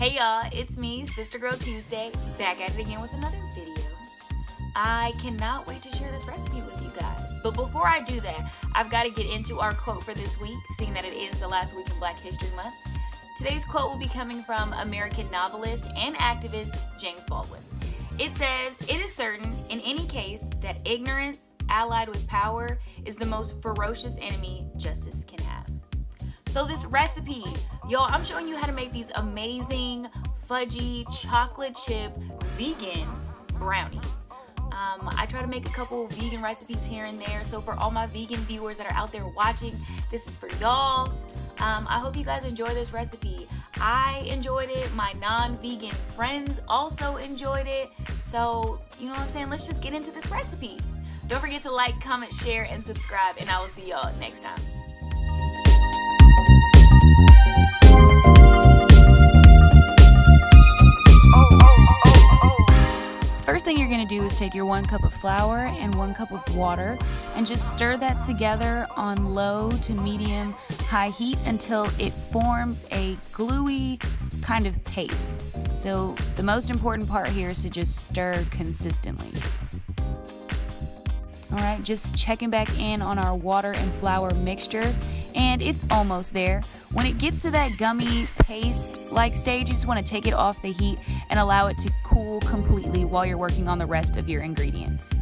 Hey y'all, it's me, Sister Girl Tuesday, back at it again with another video. I cannot wait to share this recipe with you guys. But before I do that, I've got to get into our quote for this week, seeing that it is the last week in Black History Month. Today's quote will be coming from American novelist and activist James Baldwin. It says, "It is certain, in any case, that ignorance, allied with power, is the most ferocious enemy justice can have." So this recipe, y'all, I'm showing you how to make these amazing fudgy chocolate chip vegan brownies. I try to make a couple vegan recipes here and there, so for all my vegan viewers that are out there watching, this is for y'all. I hope you guys enjoy this recipe. I enjoyed it. My non-vegan friends also enjoyed it. So, you know what I'm saying? Let's just get into this recipe. Don't forget to like, comment, share, and subscribe, and I will see y'all next time. First thing you're going to do is take your 1 cup of flour and 1 cup of water and just stir that together on low to medium high heat until it forms a gluey kind of paste. So the most important part here is to just stir consistently. Alright, just checking back in on our water and flour mixture, and it's almost there. When it gets to that gummy paste-like stage, you just want to take it off the heat and allow it to cool completely while you're working on the rest of your ingredients.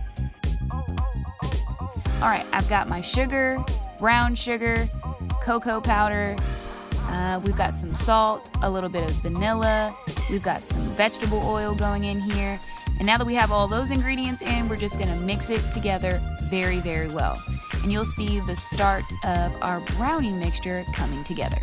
Alright, I've got my sugar, brown sugar, cocoa powder, we've got some salt, a little bit of vanilla, we've got some vegetable oil going in here. And now that we have all those ingredients in, we're just going to mix it together very, very well. And you'll see the start of our brownie mixture coming together.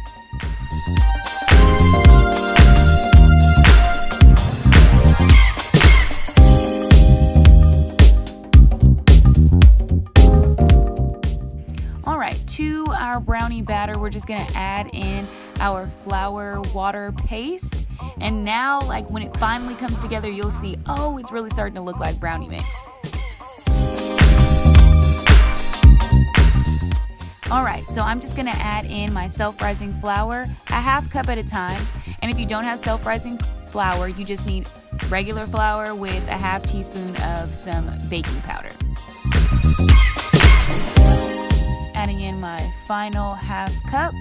Alright, to our brownie batter, we're just going to add in our flour water paste. And now, like when it finally comes together, you'll see, oh, it's really starting to look like brownie mix. Alright, so I'm just going to add in my self-rising flour, a half cup at a time. And if you don't have self-rising flour, you just need regular flour with a half teaspoon of some baking powder. Adding in my final half cup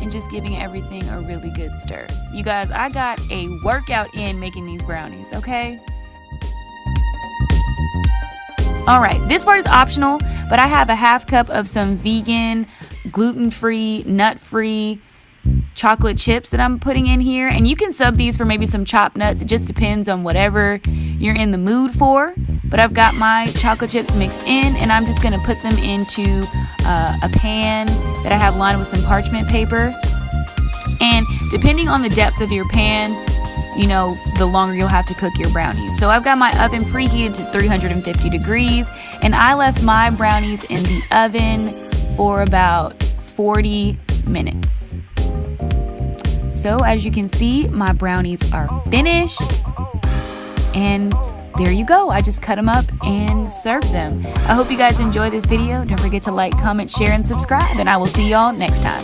and just giving everything a really good stir. You guys, I got a workout in making these brownies, okay? Alright, this part is optional, but I have a half cup of some vegan, gluten-free, nut-free chocolate chips that I'm putting in here. And you can sub these for maybe some chopped nuts. It just depends on whatever you're in the mood for. But I've got my chocolate chips mixed in, and I'm just going to put them into a pan that I have lined with some parchment paper. And depending on the depth of your pan, you know, the longer you'll have to cook your brownies. So I've got my oven preheated to 350 degrees, and I left my brownies in the oven for about 40 minutes. So as you can see, my brownies are finished, and there you go. I just cut them up and served them. I hope you guys enjoyed this video. Don't forget to like, comment, share, and subscribe, and I will see y'all next time.